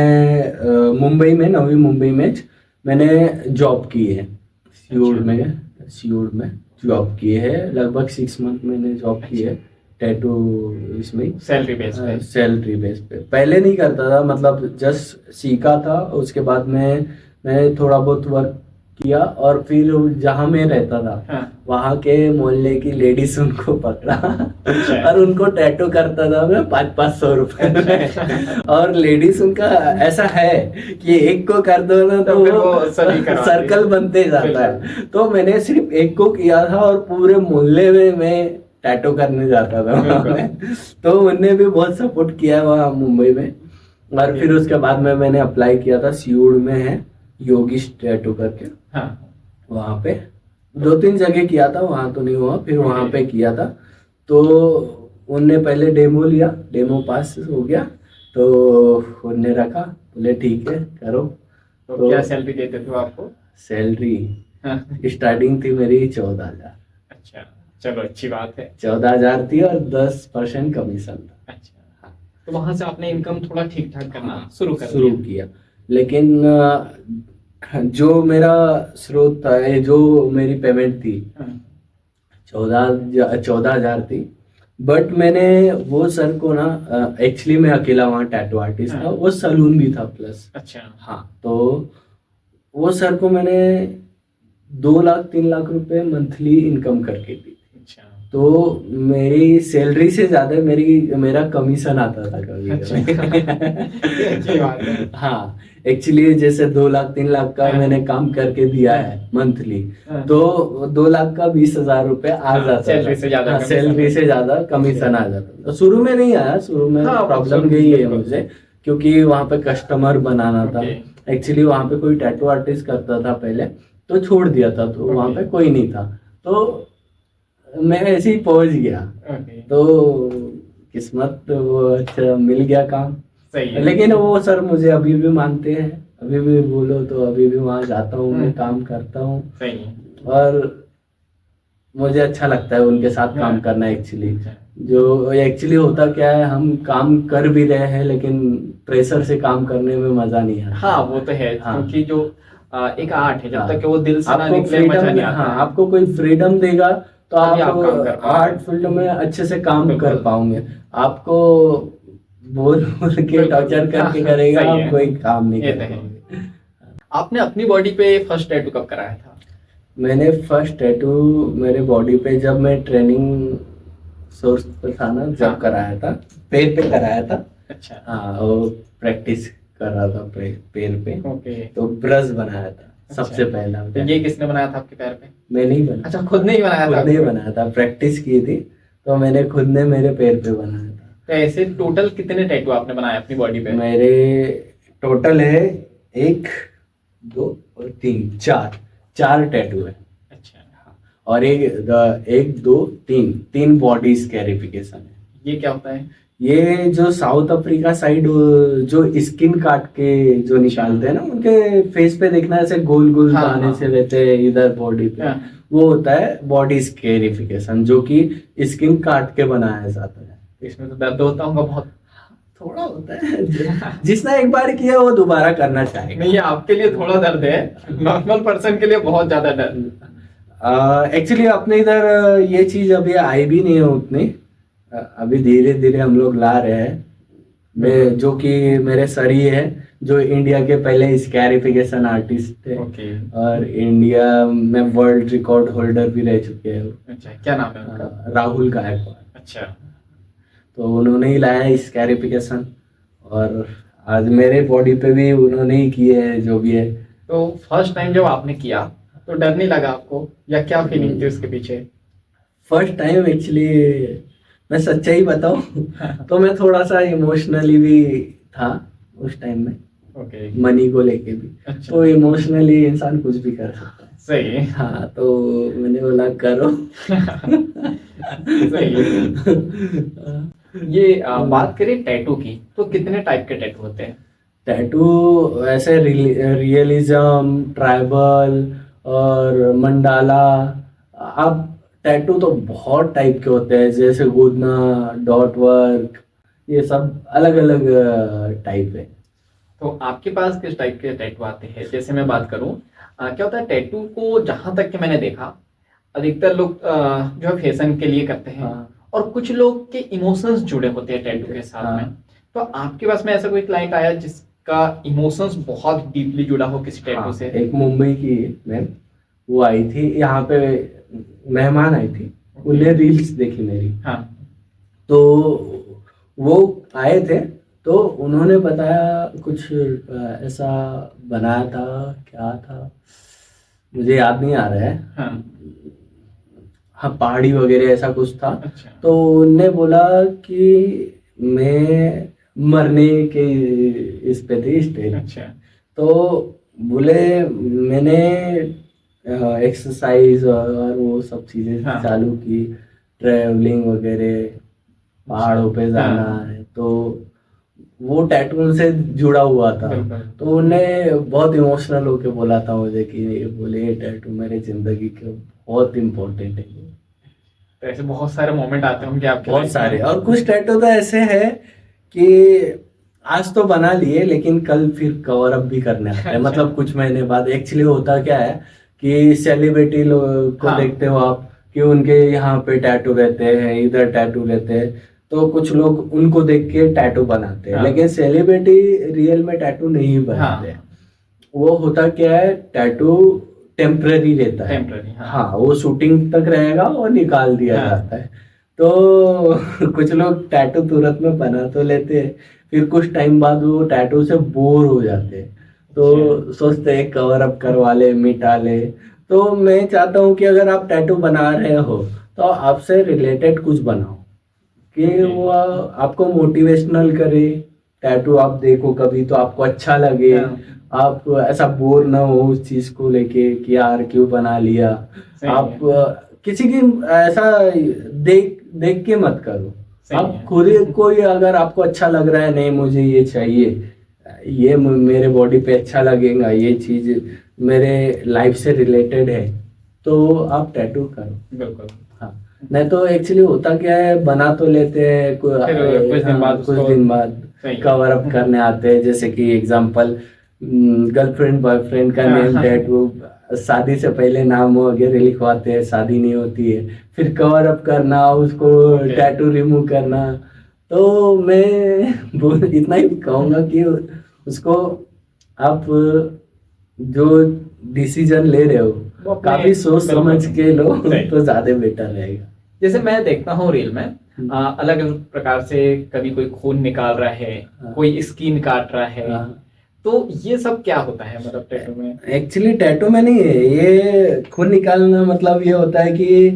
मुंबई में, नवी मुंबई में मैंने जॉब की है। सियोल में जॉब की है, लगभग 6 मंथ मैंने जॉब की है टैटू इसमें। सैलरी बेस पे? सैलरी बेस पे पहले नहीं करता था, मतलब जस्ट सीखा था, उसके बाद में मैं थोड़ा बहुत वर्क किया, और फिर जहाँ मैं रहता था हाँ। वहाँ के मोहल्ले की लेडीज उनको पकड़ा अच्छा। और उनको टैटू करता था मैं 500-500 रुपए में। और लेडीज उनका ऐसा है कि एक को कर दो ना तो फिर वो सभी करवाते हैं। सर्कल बनते जाता है। तो मैंने सिर्फ एक को किया था और पूरे मोहल्ले में मैं टैटू करने जाता था वहाँ पे। तो उन्होंने भी बहुत सपोर्ट किया वहाँ मुंबई में। और फिर उसके बाद में मैंने अप्लाई किया था, सियोल में है योगीश टैटू करके, हाँ। वहाँ पे 2-3 जगह किया था, वहाँ तो नहीं हुआ, फिर वहाँ पे किया था। तो उनने पहले डेमो लिया, डेमो पास हो गया तो उनने रखा, बोले ठीक है करो। तो क्या सैलरी देते थे वो आपको? सैलरी हाँ। स्टार्टिंग थी मेरी 14,000। अच्छा, चलो अच्छी बात है। 14,000 थी और 10% कमीशन था। अच्छा, तो वहां से आपने इनकम थोड़ा ठीक ठाक करना शुरू शुरू किया। लेकिन जो मेरा स्रोत था, ये जो मेरी पेमेंट थी 14,000 थी। बट मैंने वो सर को ना, एक्चुअली मैं अकेला वहाँ टैटू आर्टिस्ट था, वो सलून भी था प्लस। अच्छा। हाँ, तो वो सर को मैंने 2 लाख 3 लाख रुपए मंथली इनकम करके दी। अच्छा, तो मेरी सैलरी से ज्यादा मेरा कमीशन आता था कभी ये अच्छी बात है। कभी। हाँ, एक्चुअली जैसे 2 लाख 3 लाख का मैंने काम करके दिया है मंथली, तो 2 लाख का 20,000 रुपए आ जाता सैलरी से ज्यादा था। सैलरी से ज्यादा कमीशन आ जाता था। तो शुरू में नहीं आया, शुरू में प्रॉब्लम गई है मुझे, क्योंकि वहाँ पे कस्टमर बनाना था। एक्चुअली वहाँ पे कोई टैटू आर्टिस्ट करता था पहले, तो छोड़ दिया था, तो वहाँ पे कोई नहीं था, तो मैं ऐसे ही पहुंच गया। तो किस्मत वो अच्छा मिल गया काम। सही है। लेकिन वो सर मुझे अभी भी मानते हैं, अभी भी बोलो तो अभी भी वहाँ जाता हूँ, मैं काम करता हूँ। सही है। और मुझे अच्छा लगता है उनके साथ काम करना। एक्चुअली जो एक्चुअली होता क्या है, हम काम कर भी रहे हैं लेकिन प्रेशर से काम करने में मजा नहीं आता। हाँ वो तो है। हाँ। क्योंकि जो एक आर्ट है, जब हाँ। तक कि वो दिल से ना आपको निकले मजा नहीं फ्रीडम, आता हाँ, है। आपको कोई फ्रीडम देगा तो तभी आप काम आप कर पाओगे। आर्ट फील्ड में अच्छे से काम कर बिल्कुल। पाओगे। आपको बोल बोल के बिल्कुल। टॉर्चर करके करेगा, सही है। आप कोई काम नहीं ये कर तो है। पाओगे। आपने अपनी बॉडी पे फर्स्ट टैटू कब कराया था? मैंने फर्स्ट टैटू मेरे बॉडी पे जब मैं ट्रेनिंग सोर्स पे था ना, जब कराया था, पैर पे कराया था। अच्छा। हाँ, वो प्रैक्टिस कर रहा था पैर पे। ओके। तो ब्रश बनाया था अच्छा। सबसे पहला। तो ये किसने बनाया था आपके पैर पे? मैं नहीं बनाया। अच्छा, खुद ने ही बनाया था? खुद नहीं बनाया था, प्रैक्टिस की थी, तो मैंने खुद ने मेरे पैर पे बनाया था। तो ऐसे टोटल कितने टैटू आपने बनाए अपनी बॉडी पे? मेरे टोटल है 1 2 और 3 4 टैटू है। अच्छा। और एक दो तीन बॉडी स्कैरिफिकेशन है। ये क्या होता है? ये जो साउथ अफ्रीका साइड जो स्किन काट के जो निकालते हैं ना, उनके फेस पे देखना ऐसे गोल गोल दाने से रहते हैं इधर बॉडी पे, वो होता है बॉडी स्कैरिफिकेशन, जो कि स्किन काट के बनाया जाता है। इसमें तो दर्द होता होगा बहुत? थोड़ा होता है, जिसने एक बार किया वो दोबारा करना चाहेगा। नहीं, आपके लिए थोड़ा दर्द है, नॉर्मल पर्सन के लिए बहुत ज्यादा दर्द। एक्चुअली अपने इधर ये चीज अभी आई भी नहीं है उतनी, अभी धीरे धीरे हम लोग ला रहे हैं। मैं जो कि मेरे सर ही है, जो इंडिया के पहले स्कैरिफिकेशन आर्टिस्ट थे। और इंडिया में वर्ल्ड रिकॉर्ड होल्डर भी रह चुके हैं। अच्छा, क्या नाम है उनका? राहुल गायकवाड़। अच्छा। तो उन्होंने ही लाया स्कैरिफिकेशन, और आज मेरे बॉडी पे भी उन्होंने ही किए है जो भी है। तो फर्स्ट टाइम जब आपने किया तो डर नहीं लगा आपको, या क्या फीलिंग थी उसके पीछे? फर्स्ट टाइम एक्चुअली मैं सच्चाई बताऊं तो मैं थोड़ा सा इमोशनली भी था उस टाइम में, ओके। मनी को लेके भी। अच्छा। तो इमोशनली इंसान कुछ भी कर सकता है। सही है। हाँ, तो मैंने बोला करो। सही है। ये बात करें टैटू की, तो कितने टाइप के टैटू होते हैं? टैटू ऐसे रियलिज्म, ट्राइबल और मंडाला। अब टैटू तो बहुत टाइप के होते हैं, जैसे गुदना, डॉट वर्क, ये सब अलग अलग टाइप है। तो आपके पास किस टाइप के टैटू आते हैं? जैसे मैं बात करूं, क्या होता है टैटू को, जहां तक कि मैंने देखा, अधिकतर लोग जो है फैशन के लिए करते हैं, हाँ। और कुछ लोग के इमोशंस जुड़े होते हैं टैटू के साथ में। हाँ। तो आपके पास में ऐसा कोई क्लाइंट आया जिसका इमोशंस बहुत डीपली जुड़ा हो किसी टैटू हाँ, से? एक मुंबई की मैम, वो आई थी यहाँ पे, मेहमान आई थी, उन्हें रील्स देखी मेरी। हाँ। तो वो आए थे, तो उन्होंने बताया कुछ ऐसा बनाया था, क्या था मुझे याद नहीं आ रहा है। हाँ। हाँ, पहाड़ी वगैरह ऐसा कुछ था। अच्छा। तो उनने बोला कि मैं मरने के इस पे थी स्टेज। अच्छा। तो बोले मैंने एक्सरसाइज और वो सब चीज़ें हाँ। चालू की, ट्रैवलिंग वगैरह, पहाड़ों पे जाना हाँ। है। तो वो टैटू से जुड़ा हुआ था। बिल्कुल। तो उन्हें बहुत इमोशनल होके बोला था मुझे कि बोले ये टैटू मेरे जिंदगी के बहुत इम्पोर्टेंट है। तो ऐसे बहुत सारे मोमेंट आते होंगे आपके बहुत लाइफ सारे, में। और कुछ टैटू तो ऐसे हैं कि आज तो बना लिए लेकिन कल फिर कवर अप भी करने आते हैं। अच्छा। मतलब कुछ महीने बाद। एक्चुअली होता क्या है कि सेलिब्रिटी लोग को हाँ। देखते हो आप कि उनके यहाँ पे टैटू रहते हैं, इधर टैटू रहते हैं, तो कुछ लोग उनको देख के टैटू बनाते हैं। हाँ। लेकिन सेलिब्रिटी रियल में टैटू नहीं बनाते। हाँ। वो होता क्या है, टैटू टेम्पररी रहता है। टेम्पररी। हाँ। हाँ, वो शूटिंग तक रहेगा और निकाल दिया हाँ। जाता है। तो कुछ लोग टैटू तुरंत में बना तो लेते हैं, फिर कुछ टाइम बाद वो टैटू से बोर हो जाते हैं, तो सोचते हैं कवर अप करवा ले, मिटा ले। तो मैं चाहता हूँ कि अगर आप टैटू बना रहे हो तो आपसे रिलेटेड कुछ बनाओ कि वो आपको मोटिवेशनल करे। टैटू आप देखो कभी तो आपको अच्छा लगे, हाँ। आप ऐसा बोर ना हो उस चीज को लेके कि यार क्यों बना लिया। सही आप किसी की ऐसा देख देख के मत करो। सही आप है। खुद ही कोई, अगर आपको अच्छा लग रहा है, नहीं मुझे ये चाहिए, ये मेरे बॉडी पे अच्छा लगेगा, ये चीज मेरे लाइफ से रिलेटेड है, तो आप टैटू करो। बिल्कुल। हाँ, नहीं तो एक्चुअली होता क्या है, बना तो लेते हैं फिर कुछ दिन बाद कुछ उसको- दिन बाद सही है। कवर अप करने आते हैं। जैसे कि एग्जांपल, गर्लफ्रेंड बॉयफ्रेंड का हाँ। नेम टैटू, शादी से पहले नाम वगैरह लिखवाते हैं, शादी नहीं होती है, फिर कवर अप करना, उसको Okay. टैटू रिमूव करना। तो मैं इतना ही कहूँगा कि उसको आप जो डिसीजन ले रहे हो वो अपने- काफी सोच बिल्कुल। समझ के लो सही। तो ज्यादा बेटर रहेगा। जैसे मैं देखता हूँ रील में अलग अलग प्रकार से, कभी कोई खून निकाल रहा है, हाँ। कोई स्किन काट रहा है, हाँ। तो ये सब क्या होता है मतलब टैटू में? एक्चुअली टैटू में नहीं है, ये खून निकालना मतलब ये होता है कि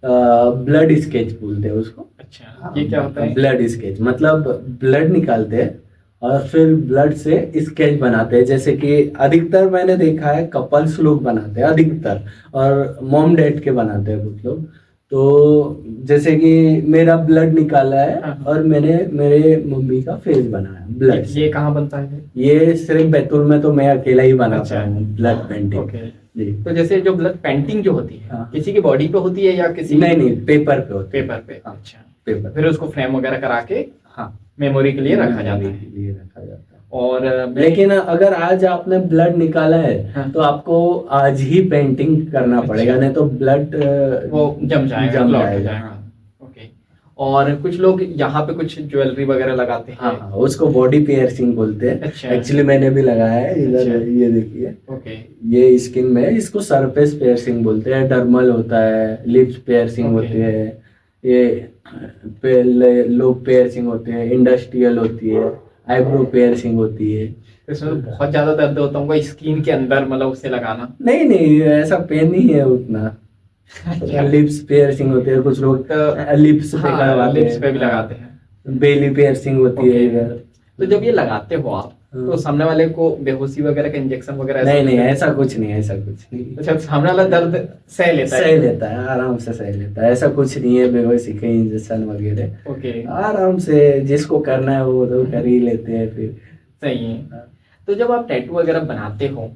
ब्लड स्केच बोलते हैं उसको। अच्छा, ये क्या होता है? ब्लड स्केच मतलब ब्लड निकालते हैं और फिर ब्लड से स्केच बनाते हैं। जैसे कि अधिकतर मैंने देखा है कपल्स लोग बनाते हैं अधिकतर, और मॉम डैड के बनाते हैं कुछ लोग। तो जैसे कि मेरा ब्लड निकाला है हाँ। और मैंने मेरे मम्मी का फेस बनाया ब्लड से। ये कहाँ बनता है? ये सिर्फ बैतूल में तो मैं अकेला ही बनाता अच्छा। हूँ ब्लड पेंटिंग। ओके। जी। तो जैसे जो ब्लड पेंटिंग जो होती है, हाँ। किसी की बॉडी पे होती है या किसी नहीं नहीं, पेपर पे होता है। पेपर पे? हाँ, अच्छा। पेपर। फिर उसको फ्रेम वगैरह करा के हाँ, मेमोरी के लिए रखा जाता मेमोरी है। के लिए रखा जाता है। और लेकिन अगर आज आपने ब्लड निकाला है हाँ। तो आपको आज ही पेंटिंग करना अच्छा। पड़ेगा, नहीं तो ब्लड वो जम जाएगा, जम clot हो जाएगा। जाएगा। ओके। और कुछ लोग यहाँ पे कुछ ज्वेलरी वगैरह लगाते हैं। हाँ हाँ, उसको बॉडी पियर्सिंग बोलते हैं। अच्छा। एक्चुअली मैंने भी लगाया है इधर। अच्छा। ये देखिए, ओके। ये स्किन में है, इसको सरफेस पियर्सिंग बोलते हैं। डर्मल होता है, लिप्स पियर्सिंग ओके। होती है, ये लोब पियर्सिंग होते हैं, इंडस्ट्रियल होती है, आईब्रो पियर्सिंग होती है। तो इसमें तो बहुत ज्यादा दर्द होता होगा स्किन के अंदर, मतलब उसे लगाना। नहीं नहीं, ऐसा पेन नहीं है उतना। लिप्स पियर्सिंग होती है, कुछ लोग लिप्स पे हाँ, करवाते लिप्स पे भी हैं, लगाते हैं। बेली पियर्सिंग होती है ओके। इधर। तो जब ये लगाते हो आप, तो सामने वाले को बेहोशी वगैरह का इंजेक्शन वगैरह ऐसा नहीं नहीं, कुछ? ऐसा कुछ नहीं, ऐसा कुछ नहीं। अच्छा, सामने वाला दर्द सह लेता है? सह लेता है, आराम से सह लेता है, ऐसा कुछ नहीं है बेहोशी के इंजेक्शन वगैरह। ओके, आराम से जिसको करना है वो तो कर ही लेते हैं फिर। सही है। तो जब आप टैटू वगैरह बनाते हो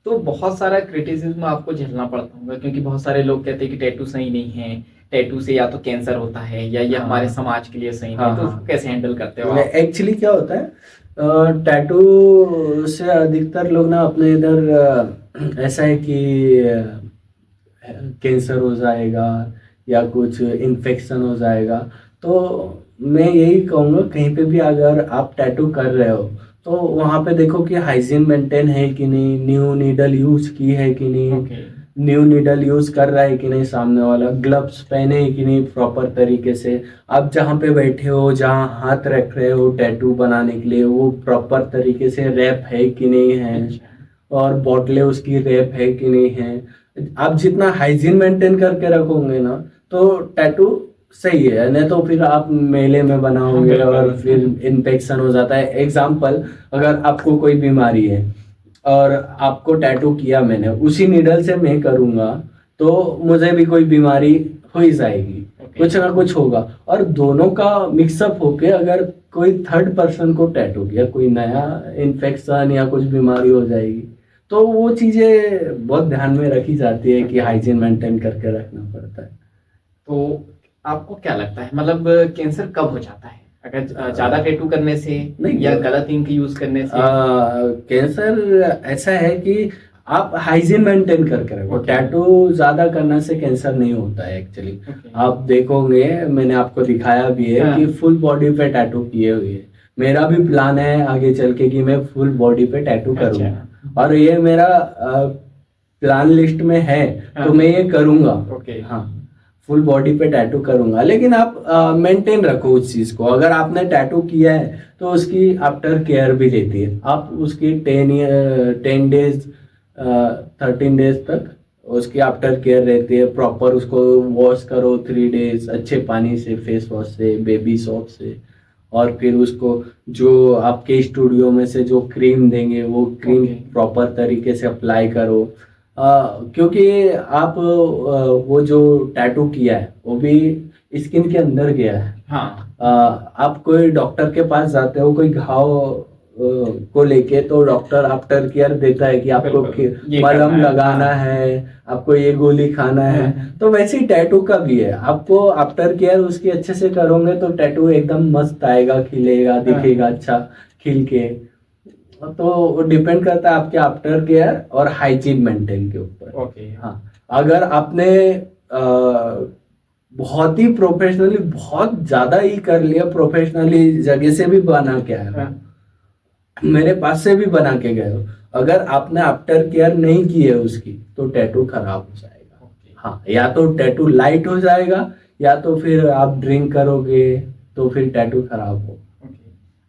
तो बहुत सारा क्रिटिसिज्म आपको झेलना पड़ता होगा, क्योंकि बहुत सारे लोग कहते हैं कि टैटू सही नहीं है, टैटू से या तो कैंसर होता है या ये हमारे समाज के लिए सही नहीं है। तो उसको कैसे हैंडल करते हो आप? एक्चुअली क्या होता है, टैटू से अधिकतर लोग ना अपने इधर ऐसा है कि कैंसर हो जाएगा या कुछ इन्फेक्शन हो जाएगा। तो मैं यही कहूँगा, कहीं पे भी अगर आप टैटू कर रहे हो तो वहाँ पे देखो कि हाइजीन मेंटेन है कि नहीं, न्यू नीडल यूज की है कि नहीं, ओके, न्यू नीडल यूज कर रहा है कि नहीं सामने वाला, ग्लव्स पहने है कि नहीं प्रॉपर तरीके से, आप जहाँ पे बैठे हो, जहाँ हाथ रख रहे हो टैटू बनाने के लिए, वो प्रॉपर तरीके से रैप है कि नहीं है, और बॉटलें उसकी रैप है कि नहीं है। आप जितना हाइजीन मेंटेन करके रखोगे ना तो टैटू सही है, नहीं तो फिर आप मेले में बनाओगे और फिर इन्फेक्शन हो जाता है। एग्जाम्पल, अगर आपको कोई बीमारी है और आपको टैटू किया मैंने, उसी नीडल से मैं करूँगा तो मुझे भी कोई बीमारी हो ही जाएगी, कुछ ना कुछ होगा। और दोनों का मिक्सअप होके अगर कोई थर्ड पर्सन को टैटू किया, कोई नया इन्फेक्शन या कुछ बीमारी हो जाएगी। तो वो चीज़ें बहुत ध्यान में रखी जाती है कि हाइजीन मेंटेन करके रखना पड़ता है। तो आपको क्या लगता है, मतलब कैंसर कब हो जाता है? अगर ज्यादा टैटू करने से नहीं, या गलत इंक यूज करने से? कैंसर ऐसा है कि आप हाइजीन मेंटेन करके रखो। टैटू ज्यादा करने से कैंसर नहीं होता है एक्चुअली। आप देखोगे, मैंने आपको दिखाया भी है कि फुल बॉडी पे टैटू किए हुए हैं। मेरा भी प्लान है आगे चल के कि मैं फुल बॉडी पे टैटू करूंगा, और ये मेरा प्लान लिस्ट में है, तो मैं ये करूंगा। हाँ, फुल बॉडी पे टैटू करूंगा, लेकिन आप मेंटेन रखो उस चीज को। अगर आपने टैटू किया है तो उसकी आफ्टर केयर भी लेती है। आप उसकी 10 डेज 13 डेज तक उसकी आफ्टर केयर रहती है। प्रॉपर उसको वॉश करो 3 डेज अच्छे पानी से, फेस वॉश से, बेबी सोप से, और फिर उसको जो आपके स्टूडियो में से जो क्रीम देंगे वो क्रीम प्रॉपर तरीके से अप्लाई करो। क्योंकि आप वो जो टैटू किया है वो भी स्किन के अंदर गया है। हाँ। आप कोई डॉक्टर के पास जाते हो कोई घाव को लेके, तो डॉक्टर आफ्टर केयर देता है कि आपको मलहम लगाना है, आपको ये गोली खाना है। तो वैसे ही टैटू का भी है, आपको आफ्टर केयर उसकी अच्छे से करोगे तो टैटू एकदम मस्त आएगा, खिलेगा, दिखेगा अच्छा खिल के। तो डिपेंड करता है आपके आफ्टर केयर और हाइजीन मेंटेन के ऊपर। हाँ, अगर आपने बहुत ही प्रोफेशनली, बहुत ज्यादा ही कर लिया, प्रोफेशनली जगह से भी बना के आए हो, मेरे पास से भी बना के गए हो, अगर आपने आफ्टर केयर नहीं की है उसकी, तो टैटू खराब हो जाएगा। हाँ, या तो टैटू लाइट हो जाएगा, या तो फिर आप ड्रिंक करोगे तो फिर टैटू खराब हो।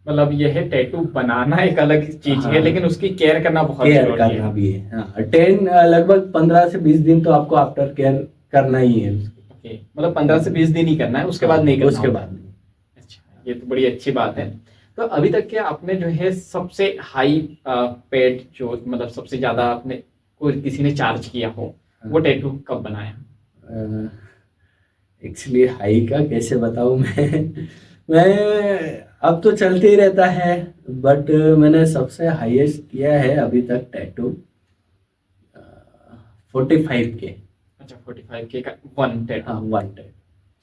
मतलब ये है, टैटू बनाना एक अलग चीज है, लेकिन उसकी केयर करना बहुत केयर जरूरी करना भी है। हाँ, लगभग 15 से 20 दिन तो आपको आफ्टर केयर करना ही है। मतलब 15 से 20 दिन ही करना है, उसके बाद नहीं करना? उसके बाद नहीं। अच्छा, ये तो बड़ी अच्छी बात है। तो अभी तक के आपने जो है सबसे हाई पेड, जो मतलब सबसे ज्यादा आपने कोई किसी ने चार्ज किया हो, वो टैटू कब बनाया? एक्चुअली हाई का कैसे बताऊं मैं अब तो चलते ही रहता है, बट मैंने सबसे हाईएस्ट किया है अभी तक टैटू 45 के। अच्छा, 45 के का वन टैटू? हाँ, 1 टैटू।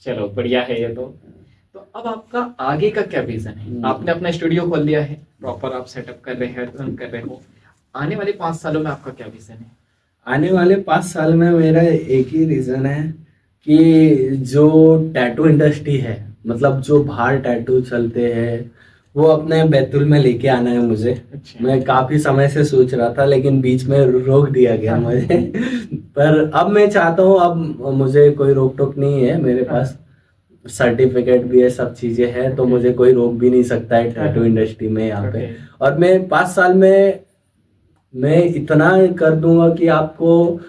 चलो, बढ़िया है ये तो। अब आपका आगे का क्या विजन है? आपने अपना स्टूडियो खोल लिया है, प्रॉपर आप सेटअप कर रहे हैं, रन कर रहे हो। आने वाले 5 सालों में आपका क्या विजन है? आने वाले 5 साल में मेरा एक ही रीजन है कि जो टैटू इंडस्ट्री है, मतलब जो बाहर टैटू चलते हैं, वो अपने बैतूल में लेके आना है मुझे। अच्छा। मैं काफी समय से सोच रहा था, लेकिन बीच में रोक दिया गया मुझे पर अब मैं चाहता हूँ, अब मुझे कोई रोक टोक नहीं है मेरे पास। सर्टिफिकेट भी है, सब चीजें हैं, तो मुझे कोई रोक भी नहीं सकता है टैटू इंडस्ट्री में यहाँ पे। और मैं 5 साल में मैं इतना कर दूंगा कि आपको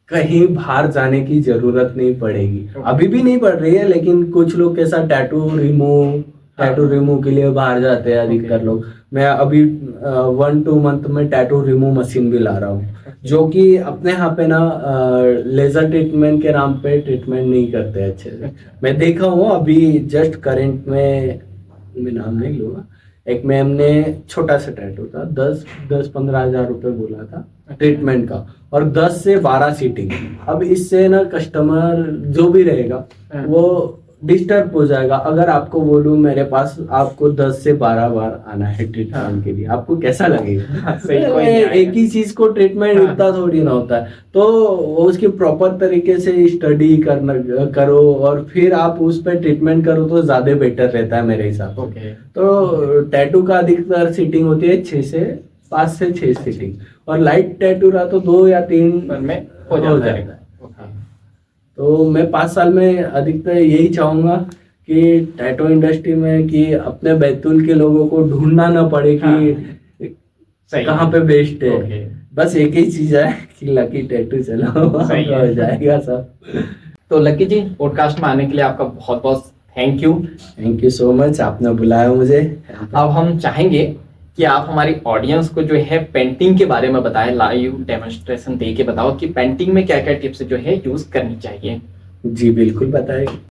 कहीं बाहर जाने की जरूरत नहीं पड़ेगी। अभी भी नहीं पड़ रही है, लेकिन कुछ लोग के साथ टैटू रिमूव के लिए बाहर जाते हैं अधिकतर लोग। मैं अभी 1-2 मंथ में टैटू रिमूव मशीन भी ला रहा हूँ, जो कि अपने यहाँ पे ना लेजर ट्रीटमेंट के नाम पे ट्रीटमेंट नहीं करते अच्छे से। मैं देखा हूँ अभी जस्ट करंट में, मैं नाम नहीं लूंगा, एक मैम ने छोटा सा टैटू था, 10-15 हजार रुपए बोला था ट्रीटमेंट का, और 10 से 12 सीटिंग। अब इससे ना कस्टमर जो भी रहेगा वो डिस्टर्ब हो जाएगा। अगर आपको बोलूं मेरे पास आपको 10 से 12 बार आना है ट्रीटमेंट के लिए, आपको कैसा लगेगा? एक ही चीज को ट्रीटमेंट इतना थोड़ी ना होता है। तो उसकी प्रॉपर तरीके से स्टडी करो और फिर आप उस पर ट्रीटमेंट करो तो ज्यादा बेटर रहता है मेरे हिसाब से। तो टैटू का अधिकतर सीटिंग होती है 5 से 6 सीटिंग, और लाइट टैटू रहा तो 2 या 3 में हो जाता है। तो मैं 5 साल में अधिकतर यही चाहूंगा कि टैटू इंडस्ट्री में कि अपने बैतूल के लोगों को ढूंढना ना पड़े कि कहाँ पे बेस्ट है। बस एक ही चीज है कि लकी टैटू चलो, हो जाएगा सब। तो लकी जी, पॉडकास्ट में आने के लिए आपका बहुत बहुत थैंक यू सो मच, आपने बुलाया मुझे। अब हम चाहेंगे कि आप हमारी ऑडियंस को जो है पेंटिंग के बारे में बताएं, लाइव डेमोन्स्ट्रेशन दे के बताओ कि पेंटिंग में क्या क्या टिप्स जो है यूज करनी चाहिए। जी बिल्कुल बताएं।